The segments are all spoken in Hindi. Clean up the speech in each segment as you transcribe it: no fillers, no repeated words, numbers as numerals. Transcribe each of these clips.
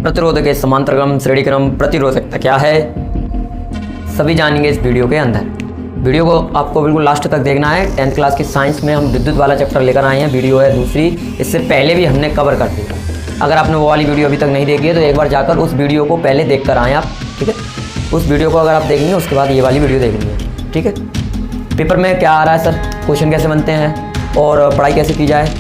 प्रतिरोधक के समांतर क्रम, श्रेणी क्रम, प्रतिरोधकता क्या है, सभी जानेंगे इस वीडियो के अंदर। वीडियो को आपको बिल्कुल लास्ट तक देखना है। 10th क्लास की साइंस में हम विद्युत वाला चैप्टर लेकर आए हैं, वीडियो है दूसरी, इससे पहले भी हमने कवर कर दी। अगर आपने वो वाली वीडियो अभी तक नहीं देखी है तो एक बार जाकर उस वीडियो को पहले देख कर आएँ आप, ठीक है। उस वीडियो को अगर आप देखेंगे उसके बाद ये वाली वीडियो देखनी है, ठीक है। पेपर में क्या आ रहा है सर, क्वेश्चन कैसे बनते हैं और पढ़ाई कैसे की जाए,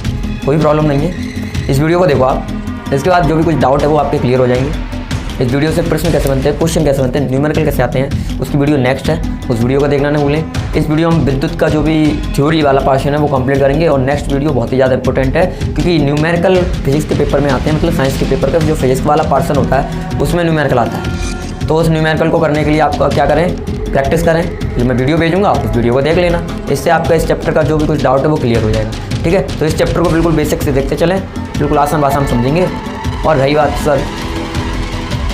कोई प्रॉब्लम नहीं है। इस वीडियो को देखो आप, इसके बाद जो भी कुछ डाउट है वो आपके क्लियर हो जाएंगे। इस वीडियो से प्रश्न कैसे बनते हैं, क्वेश्चन कैसे बनते हैं, न्यूमेरिकल कैसे आते हैं, उसकी वीडियो नेक्स्ट है, उस वीडियो को देखना ना भूलें। इस वीडियो में विद्युत का जो भी थ्योरी वाला पोर्शन है वो कंप्लीट करेंगे और नेक्स्ट वीडियो बहुत ही ज़्यादा इंपॉर्टेंट है क्योंकि न्यूमेरिकल फिजिक्स के पेपर में आते हैं, मतलब साइंस के पेपर का जो फिजिक्स वाला पोर्शन होता है उसमें न्यूमेरिकल आता है। तो उस न्यूमेरिकल को करने के लिए आपको क्या करें, प्रैक्टिस करें। जो मैं वीडियो भेजूंगा उस वीडियो को देख लेना, इससे आपका इस चैप्टर का जो भी कुछ डाउट है वो क्लियर हो जाएगा, ठीक है। तो इस चैप्टर को बिल्कुल बेसिक से देखते चलें, बिल्कुल आसान भाषा में समझेंगे। और रही बात सर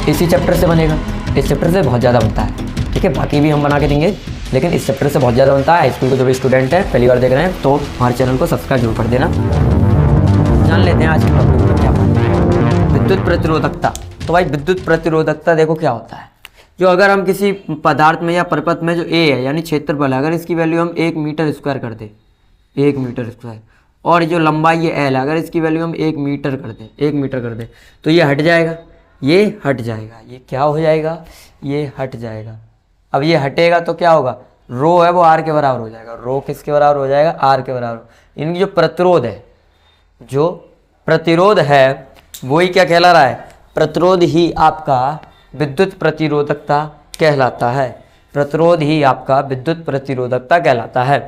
इसी चैप्टर से बनेगा, इस चैप्टर से बहुत ज़्यादा बनता है, ठीक है। बाकी भी हम बना के देंगे लेकिन इस चैप्टर से बहुत ज़्यादा बनता है। हाई स्कूल के जो भी स्टूडेंट हैं पहली बार देख रहे हैं तो हमारे चैनल को सब्सक्राइब जरूर कर देना। जान लेते हैं आज के टॉपिक में क्या है, विद्युत प्रतिरोधकता। तो भाई विद्युत प्रतिरोधकता देखो क्या होता है। जो अगर हम किसी पदार्थ में या परपथ में जो ए है यानी क्षेत्रफल है, अगर इसकी वैल्यू हम 1 मीटर स्क्वायर कर दें, 1 मीटर स्क्वायर, और जो लंबाई ये एल है अगर इसकी वैल्यू हम 1 मीटर कर दें, 1 मीटर कर दें तो ये हट जाएगा, ये हट जाएगा, ये क्या हो जाएगा, ये हट जाएगा। अब ये हटेगा तो क्या होगा, रो है वो आर के बराबर हो जाएगा। रो किसके बराबर हो जाएगा, आर के बराबर। इनकी जो प्रतिरोध है, जो प्रतिरोध है वही क्या कहला रहा है, प्रतिरोध ही आपका विद्युत प्रतिरोधकता कहलाता है। प्रतिरोध ही आपका विद्युत प्रतिरोधकता कहलाता है।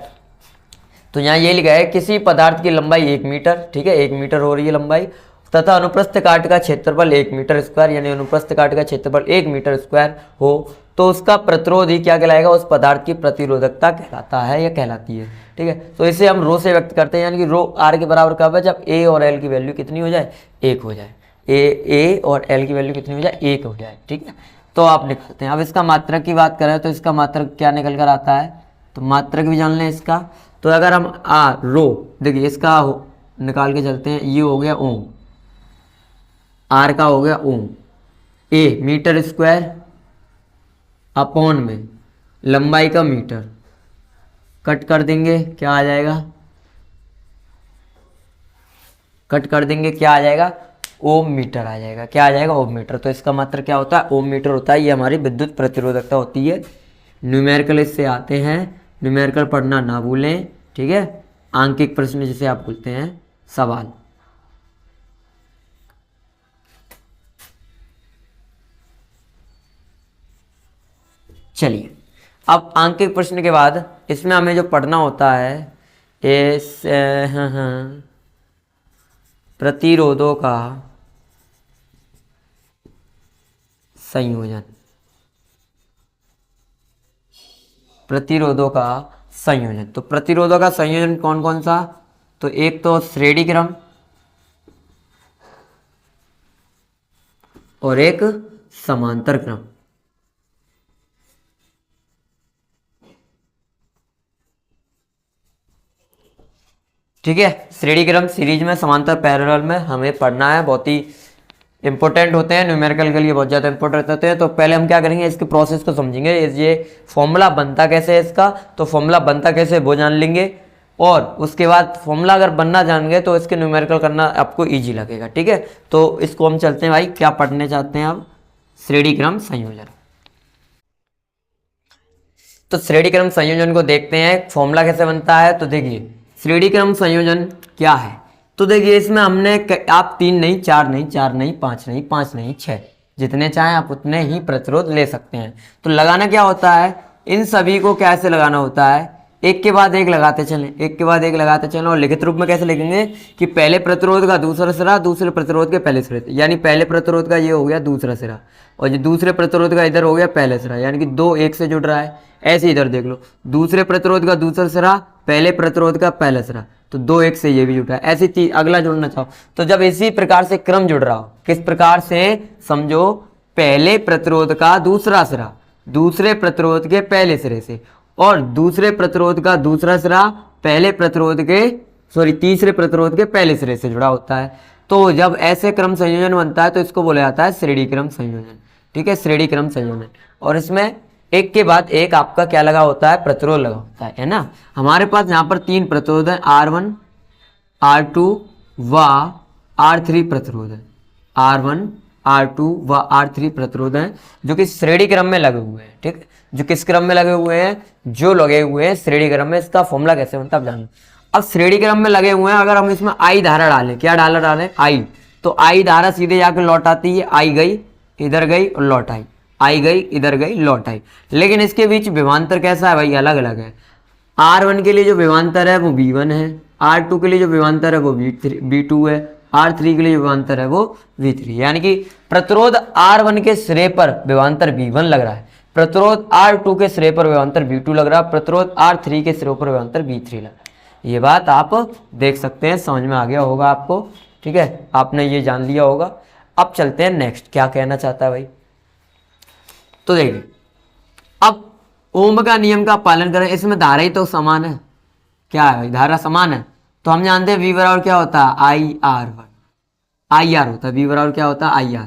तो यहाँ ये लिखा है किसी पदार्थ की लंबाई 1 मीटर, ठीक है, 1 मीटर हो रही है लंबाई, तथा अनुप्रस्थ काट का क्षेत्रफल 1 मीटर स्क्वायर, यानी अनुप्रस्थ काट का क्षेत्रफल 1 मीटर स्क्वायर हो तो उसका प्रतिरोध ही क्या कहलाएगा, उस पदार्थ की प्रतिरोधकता कहलाता है या कहलाती है, ठीक है। तो इसे हम रो से व्यक्त करते हैं, यानी कि रो आर के बराबर कब है, जब ए और एल की वैल्यू कितनी हो जाए, 1 हो जाए। ए और एल की वैल्यू कितनी हो जाए, 1 हो जाए, ठीक है। तो आप निकालते हैं। अब इसका मात्रक की बात करें तो इसका मात्रक क्या निकल कर आता है, तो मात्रक भी जान लें इसका। तो अगर हम रो देखिए इसका निकाल के चलते हैं, ये हो गया ओम, आर का हो गया ओम, ए मीटर स्क्वायर अपॉन में लंबाई का मीटर, कट कर देंगे क्या आ जाएगा, कट कर देंगे क्या आ जाएगा, ओम मीटर आ जाएगा। क्या आ जाएगा, ओम मीटर। तो इसका मात्रक क्या होता है, ओम मीटर होता है। ये हमारी विद्युत प्रतिरोधकता होती है। न्यूमेरिकल इससे आते हैं, न्यूमेरिकल पढ़ना ना भूलें, ठीक है। आंकिक प्रश्न जिसे आप बोलते हैं, सवाल। चलिए अब आंकिक प्रश्न के बाद इसमें हमें जो पढ़ना होता है इस प्रतिरोधों का संयोजन, प्रतिरोधों का संयोजन। तो प्रतिरोधों का संयोजन कौन कौन सा, तो एक तो श्रेणी क्रम और एक समांतर क्रम। ठीक है, श्रेणी क्रम सीरीज में, समांतर पैरेलल में हमें पढ़ना है, बहुत ही इंपॉर्टेंट होते हैं, न्यूमेरिकल के लिए बहुत ज़्यादा इंपॉर्टेंट होते हैं। तो पहले हम क्या करेंगे, इसके प्रोसेस को समझेंगे। ये फॉर्मूला बनता कैसे है इसका, तो फॉर्मूला बनता कैसे वो जान लेंगे, और उसके बाद फॉर्मूला अगर बनना जान गए तो इसके न्यूमेरिकल करना आपको ईजी लगेगा, ठीक है। तो इसको हम चलते हैं भाई, क्या पढ़ने चाहते हैं अब, श्रेणी क्रम संयोजन। तो श्रेणी क्रम संयोजन को देखते हैं, फॉर्मूला कैसे बनता है। तो देखिए श्रेणी क्रम संयोजन क्या है, तो देखिए इसमें हमने आप 3 नहीं, 4 नहीं, 4 नहीं, 5 नहीं, 5 नहीं, 6 जितने चाहें आप उतने ही प्रतिरोध ले सकते हैं। तो लगाना क्या होता है, इन सभी को कैसे लगाना होता है, एक के बाद एक लगाते चलें, एक के बाद एक लगाते चलें। और लिखित रूप में कैसे लिखेंगे कि पहले प्रतिरोध का दूसरा सिरा दूसरे प्रतिरोध के पहले सिरे, यानी पहले प्रतिरोध का ये हो गया दूसरा सिरा और जो दूसरे प्रतिरोध का इधर हो गया पहले सिरा, यानी कि 2 1 से जुड़ रहा है। ऐसे इधर देख लो, दूसरे प्रतिरोध का दूसरा सिरा पहले प्रतिरोध का पहला सिरा, तो 2 1 से ये भी जुड़ा है। ऐसे अगला जोड़ना चाहो तो जब इसी प्रकार से क्रम जुड़ रहा हो, किस प्रकार से समझो, पहले प्रतिरोध का दूसरा सिरा दूसरे प्रतिरोध के पहले सिरे से, और दूसरे प्रतिरोध का दूसरा सिरा पहले प्रतिरोध के तीसरे प्रतिरोध के पहले सिरे से जुड़ा होता है। तो जब ऐसे क्रम संयोजन बनता है तो इसको बोला जाता है श्रेणी क्रम संयोजन। ठीक है, श्रेणी क्रम संयोजन। और इसमें एक के बाद एक आपका क्या लगा होता है, प्रतिरोध लगा होता है ना। हमारे पास यहाँ पर 3 प्रतिरोध है, R1, R2 व R3 प्रतिरोध है। R1, R2 व R3 प्रतिरोध हैं जो कि श्रेणी क्रम में लगे हुए हैं। ठीक है, जो किस क्रम में लगे हुए हैं, जो लगे हुए हैं श्रेणी क्रम में। इसका फॉर्मूला कैसे बनता है आप जानो। अब श्रेणी क्रम में लगे हुए हैं, अगर हम इसमें आई धारा डालें, क्या डालें आई, तो आई धारा सीधे जाकर लौट आती है, आई गई इधर गई और लौट आई, आई गई इधर गई लौट आई। लेकिन इसके बीच विभवांतर कैसा है भाई, अलग अलग है। R1 के लिए जो विभवांतर है वो V1 है, R2 के लिए जो विभवांतर है वो V2 है, R3 के लिए जो विभवांतर है वो V3। यानी कि प्रतिरोध R1 के सिरे पर विभवांतर V1 लग रहा है, प्रतिरोध R2 के सिरे पर विभवांतर V2 लग रहा है, प्रतिरोध R3 के सिरे पर विभवांतर V3 लग रहा है। ये बात आप देख सकते हैं, समझ में आ गया होगा आपको। ठीक है, आपने ये जान लिया होगा। अब चलते हैं नेक्स्ट, क्या कहना चाहता है भाई। तो देखिए, अब ओम का नियम का पालन करें, इसमें धारा ही तो समान है। क्या है भाई, धारा समान है। तो हम जानते हैं V बराबर क्या होता है, IR1, IR होता है, V बराबर क्या होता है, IR।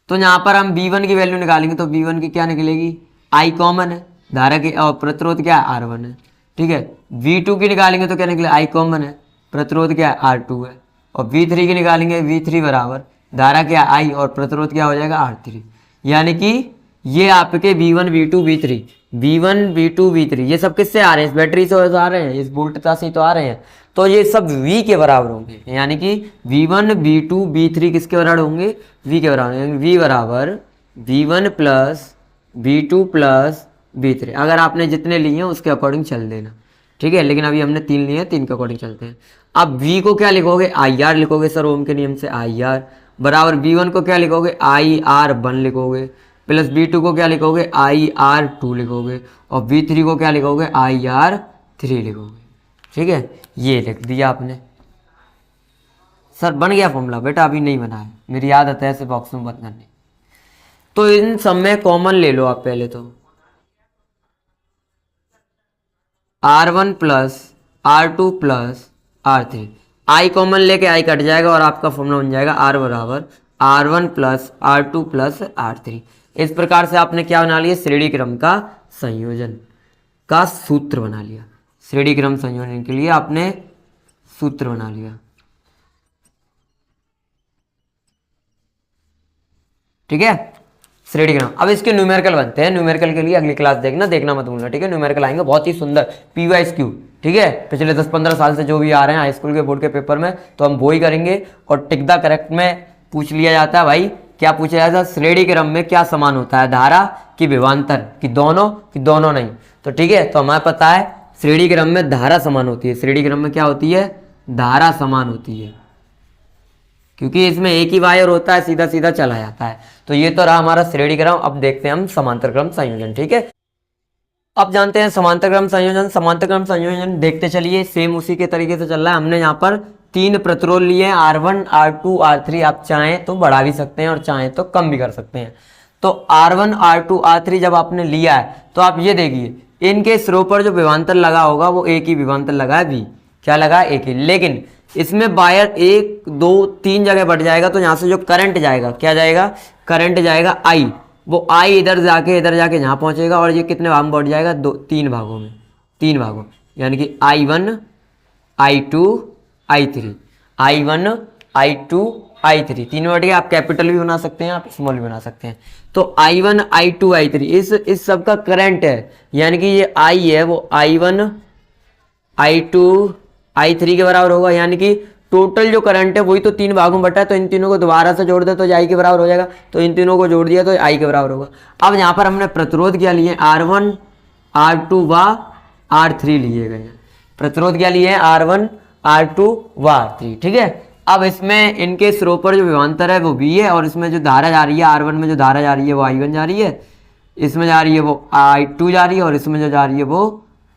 तो यहाँ पर हम V1 की वैल्यू निकालेंगे तो V1 की क्या निकलेगी, I कॉमन है, धारा की और प्रतिरोध क्या है, R1 है। ठीक है, V2 की निकालेंगे तो क्या निकले, I कॉमन है, प्रतिरोध क्या है, R2 है। और V3 की निकालेंगे, V3 बराबर धारा क्या है, I और प्रतिरोध क्या हो जाएगा, R3। यानी कि ये आपके V1 V2 V3, V1 V2 V3 ये सब किससे आ रहे हैं, इस बैटरी से आ रहे हैं, इस वोल्टता से तो आ रहे हैं। तो ये सब V के बराबर होंगे, यानी कि V1 V2 V3 किसके बराबर होंगे, V के बराबर होंगे। V बराबर V1 plus V2 plus V3। अगर आपने जितने लिए हैं उसके अकॉर्डिंग चल देना। ठीक है, लेकिन अभी हमने 3 लिए हैं, 3 के अकॉर्डिंग चलते हैं। अब V को क्या लिखोगे, IR लिखोगे सर, ओम के नियम से IR बराबर V1 को क्या लिखोगे, IR1 लिखोगे, प्लस V2 को क्या लिखोगे, IR2 लिखोगे, और V3 को क्या लिखोगे, IR3 लिखोगे। ठीक है, ये लिख दिया आपने। सर बन गया फॉर्मूला, बेटा अभी नहीं बना है, मेरी आदत है ऐसे बॉक्स में बंद करने। तो इन सब में कॉमन ले लो आप पहले, तो R1 plus R2 plus R3, I common लेके I कट जाएगा और आपका फॉर्मूला बन जाएगा R बराबर R1 plus R2 plus R3। इस प्रकार से आपने क्या बना लिया, श्रेणी क्रम का संयोजन का सूत्र बना लिया। श्रेणी क्रम संयोजन के लिए आपने सूत्र बना लिया। ठीक है, श्रेणी क्रम। अब इसके न्यूमेरिकल बनते हैं, न्यूमेरिकल के लिए अगली क्लास देखना मत भूलना। ठीक है, न्यूमेरिकल आएंगे बहुत ही सुंदर, PYQ। ठीक है, पिछले 10-15 साल से जो भी आ रहे हैं हाई स्कूल के बोर्ड के पेपर में, तो हम वो ही करेंगे। और टिक द करेक्ट में पूछ लिया जाता है भाई, क्या पूछा जाता है, श्रेणी क्रम में क्या समान होता है, धारा की विभवांतर कि दोनों नहीं। तो ठीक है, तो हमें पता है श्रेणी क्रम में धारा समान होती है। श्रेणी क्रम में क्या होती है, धारा समान होती है, क्योंकि इसमें एक ही वायर होता है, सीधा सीधा चला जाता है। तो ये तो रहा हमारा श्रेणी क्रम। अब देखते हैं हम समांतर क्रम संयोजन। ठीक है, अब जानते हैं समांतर क्रम संयोजन। समांतर क्रम संयोजन देखते चलिए, सेम उसी के तरीके से चल रहा है। हमने यहाँ पर 3 प्रतिरोध लिए हैं, R1 R2 R3। आप चाहें तो बढ़ा भी सकते हैं और चाहें तो कम भी कर सकते हैं। तो R1 R2 R3 जब आपने लिया है तो आप ये देखिए, इनके सिरों पर जो विभवांतर लगा होगा वो एक ही विभवांतर लगा है, V। क्या लगा है, एक ही। लेकिन इसमें वायर 1 2 3 जगह बढ़ जाएगा, तो यहाँ से जो करंट जाएगा, क्या जाएगा, करंट जाएगा I। वो I इधर जाके यहाँ पहुँचेगा, और ये कितने भाग में बढ़ जाएगा, 3 भागों में, 3 भागों, यानी कि I1 I2 I3, I1 I2 I3 तीन बढ़ गया। आप कैपिटल भी बना सकते हैं, आप स्मॉल भी बना सकते हैं। तो I1 I2 I3 इस सब का करंट है, यानी कि ये I है वो I1 I2 I3 के बराबर होगा। यानी कि टोटल जो करंट है वही तो 3 भागों में बटा है, तो इन तीनों को दोबारा से जोड़ दे तो I के बराबर हो जाएगा। तो इन तीनों को जोड़ दिया तो I के बराबर होगा। अब यहाँ पर हमने प्रतिरोध क्या लिए, R1 R2 व R3 लिए गए हैं। प्रतिरोध क्या लिए हैं, R1 R2 व R3। ठीक है, अब इसमें इनके सिरों पर जो विभवांतर है वो V है, और इसमें जो धारा जा रही है R1 में जो धारा जा रही है वो I1 जा रही है, इसमें जा रही है वो I2 जा रही है, और इसमें जो जा रही है वो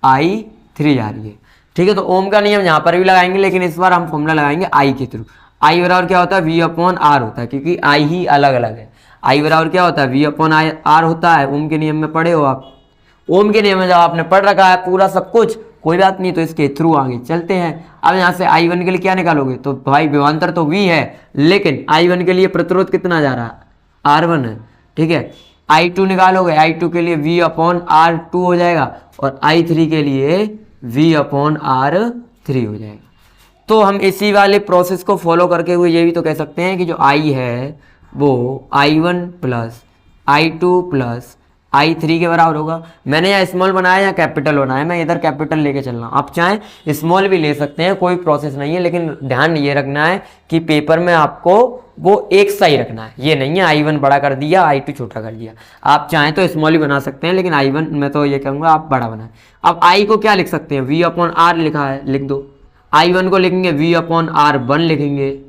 I3 जा रही है। ठीक है, तो ओम का नियम यहाँ पर भी लगाएंगे, लेकिन इस बार हम फॉर्मूला लगाएंगे I के थ्रू। I बराबर क्या होता है, V/R होता है, क्योंकि I ही अलग अलग है। I बराबर क्या होता है, V/R होता है। ओम के नियम में पढ़े हो आप, ओम के नियम में जब आपने पढ़ रखा है पूरा सब कुछ, कोई बात नहीं, तो इसके थ्रू आगे चलते हैं। अब यहाँ से I1 के लिए क्या निकालोगे, तो भाई विभवांतर तो V है, लेकिन I1 के लिए प्रतिरोध कितना जा रहा है, R1 है, ठीक है। I2 निकालोगे, I2 के लिए V/R2 हो जाएगा, और I3 के लिए V/R3 हो जाएगा। तो हम इसी वाले प्रोसेस को फॉलो करके हुए ये भी तो कह सकते हैं कि जो I है वो I1 plus I2 plus I3 के बराबर होगा। मैंने यहाँ स्मॉल बनाया या कैपिटल बनाया, मैं इधर कैपिटल लेके चल रहा हूँ। आप चाहें स्मॉल भी ले सकते हैं, कोई प्रोसेस नहीं है, लेकिन ध्यान ये रखना है कि पेपर में आपको वो एक सा ही रखना है। ये नहीं है I1 बड़ा कर दिया I2 छोटा कर दिया। आप चाहें तो स्मॉल ही बना सकते हैं, लेकिन I1 मैं तो ये कहूँगा आप बड़ा बनाएं। अब I को क्या लिख सकते हैं, V/R लिखा है, लिख दो। I1 को लिखेंगे V/R1 लिखेंगे,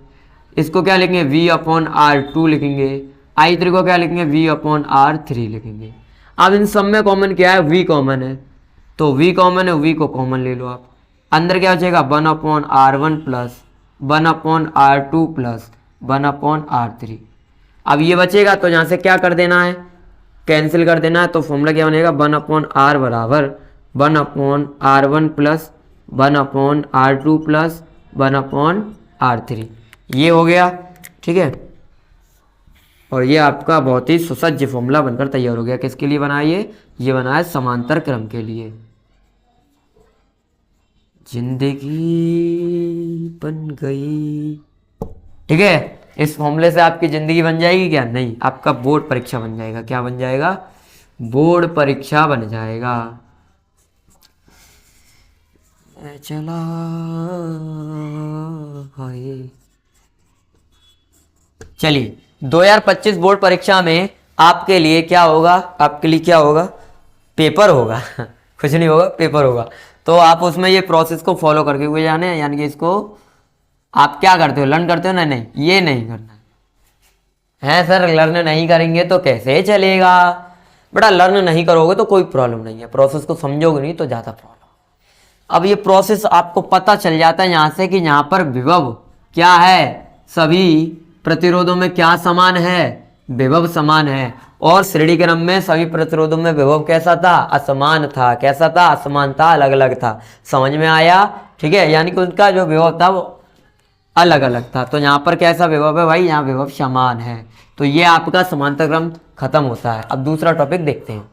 इसको क्या लिखेंगे V/R2 लिखेंगे, I3 को क्या लिखेंगे V/R3 लिखेंगे। अब इन सब में कॉमन क्या है, V कॉमन है, तो V कॉमन है, V को कॉमन ले लो आप। अंदर क्या बचेगा 1/R1 plus 1/R2 plus 1/R3। अब ये बचेगा तो यहाँ से क्या कर देना है, कैंसिल कर देना है। तो फॉर्मूला क्या बनेगा 1/R बराबर 1/R1 plus 1/R2 plus 1/R3। ये हो गया, ठीक है। और ये आपका बहुत ही सुसज्ज फॉर्मूला बनकर तैयार हो गया। किसके लिए बना ये बना है समांतर क्रम के लिए। जिंदगी बन गई, ठीक है। इस फॉर्मूले से आपकी जिंदगी बन जाएगी क्या, नहीं, आपका बोर्ड परीक्षा बन जाएगा। क्या बन जाएगा, बोर्ड परीक्षा बन जाएगा। चला भाई, चलिए 2025 बोर्ड परीक्षा में आपके लिए क्या होगा, आपके लिए क्या होगा, पेपर होगा कुछ नहीं होगा, पेपर होगा। तो आप उसमें ये प्रोसेस को फॉलो करके हुए जाने हैं, यानी कि इसको आप क्या करते हो, लर्न करते हो ना, नहीं ये नहीं करना है सर। लर्न नहीं करेंगे तो कैसे चलेगा बेटा, लर्न नहीं करोगे तो कोई प्रॉब्लम नहीं है, प्रोसेस को समझोगे नहीं तो ज़्यादा प्रॉब्लम। अब ये प्रोसेस आपको पता चल जाता है यहाँ से कि यहाँ पर विभव क्या है, सभी प्रतिरोधों में क्या समान है, विभव समान है। और श्रेणी क्रम में सभी प्रतिरोधों में विभव कैसा था, असमान था। कैसा था, असमान था, अलग अलग था। समझ में आया, ठीक है। यानी कि उनका जो विभव था वो अलग अलग था। तो यहाँ पर कैसा विभव है भाई, यहाँ विभव समान है। तो ये आपका समांतर क्रम खत्म होता है। अब दूसरा टॉपिक देखते हैं,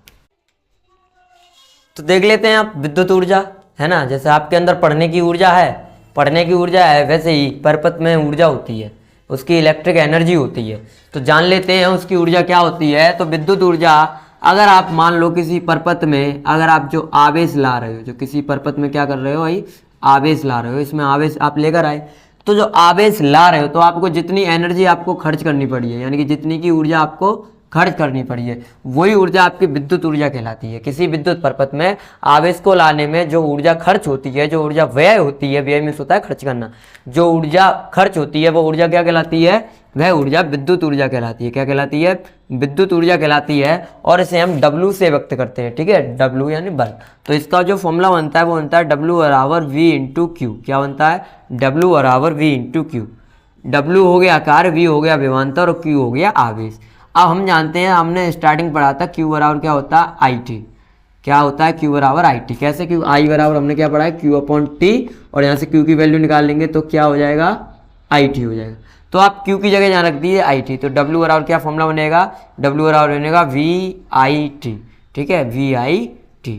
तो देख लेते हैं आप विद्युत ऊर्जा, है ना। जैसे आपके अंदर पढ़ने की ऊर्जा है, वैसे ही परपथ में ऊर्जा होती है, उसकी इलेक्ट्रिक एनर्जी होती है। तो जान लेते हैं उसकी ऊर्जा क्या होती है। तो विद्युत ऊर्जा, अगर आप मान लो किसी परपथ में अगर आप जो आवेश ला रहे हो, जो किसी परपथ में क्या कर रहे हो भाई, आवेश ला रहे हो, इसमें आवेश आप लेकर आए, तो जो आवेश ला रहे हो तो आपको जितनी एनर्जी आपको खर्च करनी पड़ी है, यानी कि जितनी की ऊर्जा आपको खर्च करनी पड़ी है, वही ऊर्जा आपकी विद्युत ऊर्जा कहलाती है। किसी विद्युत परपथ में आवेश को लाने में जो ऊर्जा खर्च होती है, जो ऊर्जा व्यय होती है, व्यय मीन्स होता है खर्च करना, जो ऊर्जा खर्च होती है वो ऊर्जा क्या कहलाती है, वह ऊर्जा विद्युत ऊर्जा कहलाती है। क्या कहलाती है, विद्युत ऊर्जा कहलाती है। और इसे हम W से व्यक्त करते हैं, ठीक है, W यानी बल। तो इसका जो फॉर्मूला बनता है वो बनता है W बराबर V इंटू क्यू। क्या बनता है, W बराबर V इंटू क्यू। W हो गया कार्य, V हो गया विभवांतर और Q हो गया आवेश। अब हम जानते हैं, हमने स्टार्टिंग पढ़ा था Q बराबर क्या होता है, IT। क्या होता है, Q बराबर IT। कैसे, Q I बराबर हमने क्या पढ़ा है, Q/T, और यहाँ से Q की वैल्यू निकाल लेंगे तो क्या हो जाएगा, IT हो जाएगा। तो आप Q की जगह यहाँ रख दीजिए IT। तो W बराबर क्या फॉर्मूला बनेगा, W बराबर बनेगा VIT, ठीक है, VIT।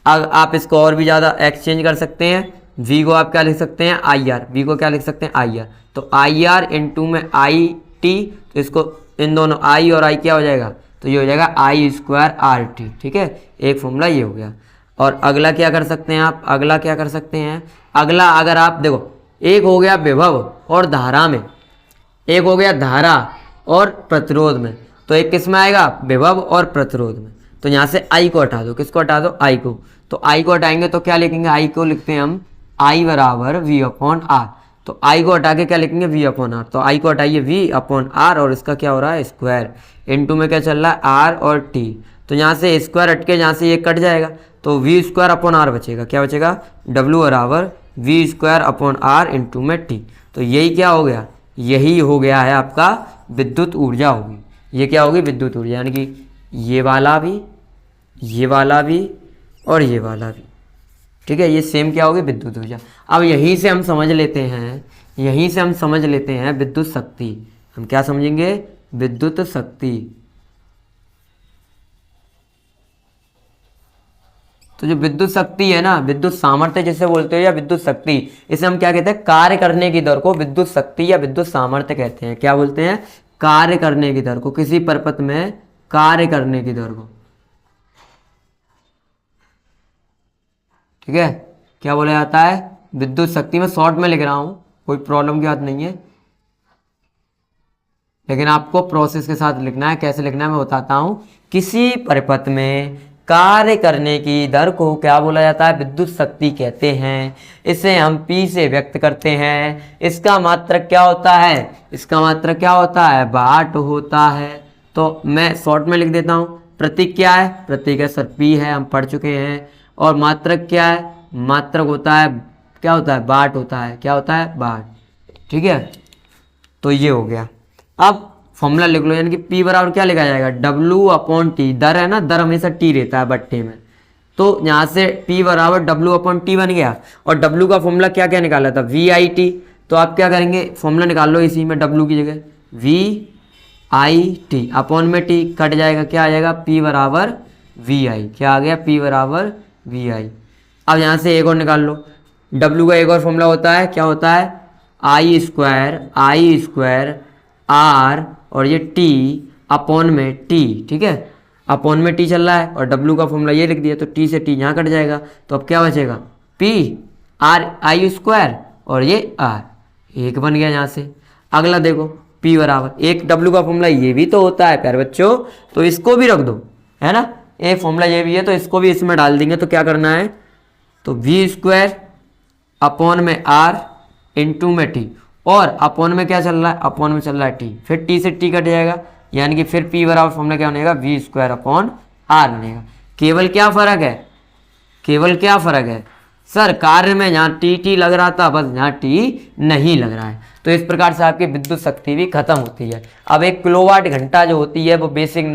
अब आप इसको और भी ज़्यादा एक्सचेंज कर सकते हैं। V को आप क्या लिख सकते हैं, IR। V को क्या लिख सकते हैं, IR। तो IR इंटू में IT, तो इसको इन दोनों I और I क्या हो जाएगा, तो ये हो जाएगा I²RT, ठीक है। एक फॉर्मूला ये हो गया। और अगला क्या कर सकते हैं आप, अगला क्या कर सकते हैं, अगला अगर आप देखो, एक हो गया विभव और धारा में, एक हो गया धारा और प्रतिरोध में, तो एक किस में आएगा, विभव और प्रतिरोध में। तो यहाँ से I को हटा दो, किसको हटा दो, I को। तो I को हटाएंगे तो क्या लिखेंगे, I को लिखते हैं हम I बराबर V/R। तो I को हटा के क्या लिखेंगे, V/R। तो I को हटाइए V/R, और इसका क्या हो रहा है, स्क्वायर। इनटू में क्या चल रहा है, R और T। तो यहाँ से स्क्वायर हट के यहाँ से ये कट जाएगा, तो V²/R बचेगा। क्या बचेगा, W बराबर V²/R इंटू में T। तो यही क्या हो गया, यही हो गया है आपका विद्युत ऊर्जा होगी। ये क्या होगी, विद्युत ऊर्जा, यानी कि ये वाला भी, ये वाला भी और ये वाला भी, ठीक है, ये सेम क्या होगी, विद्युत ऊर्जा। अब यहीं से हम समझ लेते हैं विद्युत शक्ति। हम क्या समझेंगे, विद्युत शक्ति। तो जो विद्युत शक्ति है ना, विद्युत सामर्थ्य जिसे बोलते हैं या विद्युत शक्ति, इसे हम क्या कहते हैं, कार्य करने की दर को विद्युत शक्ति या विद्युत सामर्थ्य कहते हैं। क्या बोलते हैं, कार्य करने की दर को, किसी परपथ में कार्य करने की दर को। ठीक है, क्या बोला जाता है, विद्युत शक्ति। मैं शॉर्ट में लिख रहा हूं, कोई प्रॉब्लम की बात नहीं है, लेकिन आपको प्रोसेस के साथ लिखना है। कैसे लिखना है मैं बताता हूं। किसी परिपथ में कार्य करने की दर को क्या बोला जाता है, विद्युत शक्ति कहते हैं। इसे हम P से व्यक्त करते हैं। इसका मात्रक क्या होता है, इसका मात्रक क्या होता है, वाट होता है। तो मैं शॉर्ट में लिख देता हूं। प्रतीक क्या है, प्रतीक है सर P है, हम पढ़ चुके हैं। और मात्रक क्या है, मात्रक होता है, क्या होता है, वाट होता है। क्या होता है, वाट। ठीक है, तो ये हो गया। अब फॉर्मूला लिख लो, यानी कि P बराबर क्या लिखा जाएगा, W/T। दर है ना, दर हमेशा T रहता है बट्टे में, तो यहाँ से P बराबर W/T बन गया। और W का फॉर्मूला क्या क्या निकाला था, VIT। तो आप क्या करेंगे, फॉर्मूला निकाल लो इसी में, W की जगह VIT अपॉन में T कट जाएगा, क्या आ जाएगा, P बराबर VI। क्या आ गया, P बराबर VI। अब यहाँ से एक और निकाल लो, W का एक और फॉर्मूला होता है, क्या होता है, I स्क्वायर R और ये T अपॉन में T। ठीक है, अपॉन में T चल रहा है और W का फॉर्मूला ये लिख दिया, तो T से T यहाँ कट जाएगा। तो अब क्या बचेगा, P R I स्क्वायर और ये R, एक बन गया यहाँ से। अगला देखो, P बराबर एक, W का फॉर्मूला ये भी तो होता है प्यारे बच्चों, तो इसको भी रख दो, है ना, एक फॉर्मूला ये भी है, तो इसको भी इसमें डाल देंगे। तो क्या करना है, तो V स्क्वायर अपॉन में R इंटू में T, और अपॉन में क्या चल रहा है, अपॉन में चल रहा है T, फिर T से T कट जाएगा, यानी कि फिर P बराबर फॉर्मूला क्या बनेगा, V स्क्वायर अपॉन R बनेगा। केवल क्या फर्क है, केवल क्या फर्क है सर, कार्य में जहाँ T लग रहा था, बस यहाँ T नहीं लग रहा है। तो इस प्रकार से आपकी विद्युत शक्ति भी खत्म होती है। अब 1 किलोवाट घंटा जो होती है वो बेसिक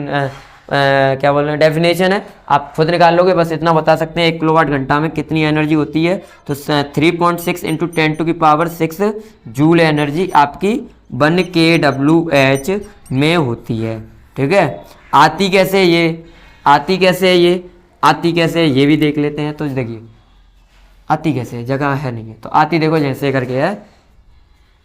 क्या बोल रहे हैं, डेफिनेशन है, आप खुद निकाल लोगे। बस इतना बता सकते हैं 1 किलोवाट घंटा में कितनी एनर्जी होती है, तो 3.6 इंटू 10⁻⁶ जूल एनर्जी आपकी 1 kWh में होती है। ठीक है, आती कैसे ये, आती कैसे ये, आती कैसे ये भी देख लेते हैं। तो देखिए आती कैसे, जगह है नहीं है, तो आती देखो जैसे करके है,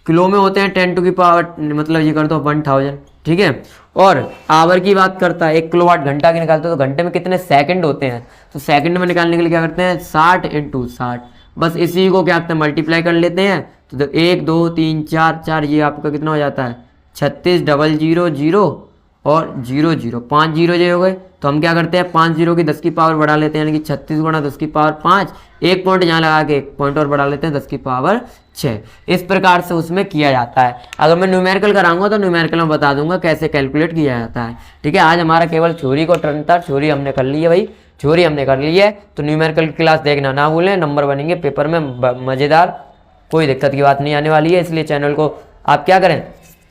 किलो में होते हैं 10⁻, मतलब ये कर दो 1000। ठीक है, और आवर की बात करता है, 1 किलोवाट घंटा की निकालते हैं, तो घंटे में कितने सेकंड होते हैं, तो सेकंड में निकालने के लिए क्या करते हैं, 60 × 60। बस इसी को क्या करते हैं, मल्टीप्लाई कर लेते हैं। तो 1 2 3 4 4, ये आपका कितना हो जाता है, 36 000 और 00, 5 0 हो गए। तो हम क्या करते हैं, 5 0 की 10 की पावर बढ़ा लेते हैं, यानी कि 36 × 10 की पावर 5, एक पॉइंट यहाँ लगा के एक पॉइंट और बढ़ा लेते हैं, 10 की पावर 6। इस प्रकार से उसमें किया जाता है। अगर मैं न्यूमेरिकल कराऊंगा तो न्यूमेरिकल में बता दूंगा कैसे कैलकुलेट किया जाता है। ठीक है, आज हमारा केवल थ्योरी को टर्न था, थ्योरी हमने कर ली है भाई, थ्योरी हमने कर ली है। तो न्यूमेरिकल की क्लास देखना ना भूलें, नंबर बनेंगे पेपर में मज़ेदार, कोई दिक्कत की बात नहीं आने वाली है। इसलिए चैनल को आप क्या करें,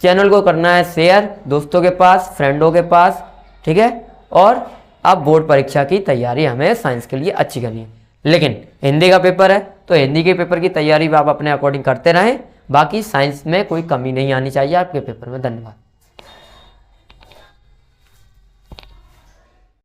चैनल को करना है शेयर दोस्तों के पास, फ्रेंडों के पास। ठीक है, और अब बोर्ड परीक्षा की तैयारी हमें साइंस के लिए अच्छी करनी है, लेकिन हिंदी का पेपर है तो हिंदी के पेपर की तैयारी भी आप अपने अकॉर्डिंग करते रहें। बाकी साइंस में कोई कमी नहीं आनी चाहिए आपके पेपर में। धन्यवाद।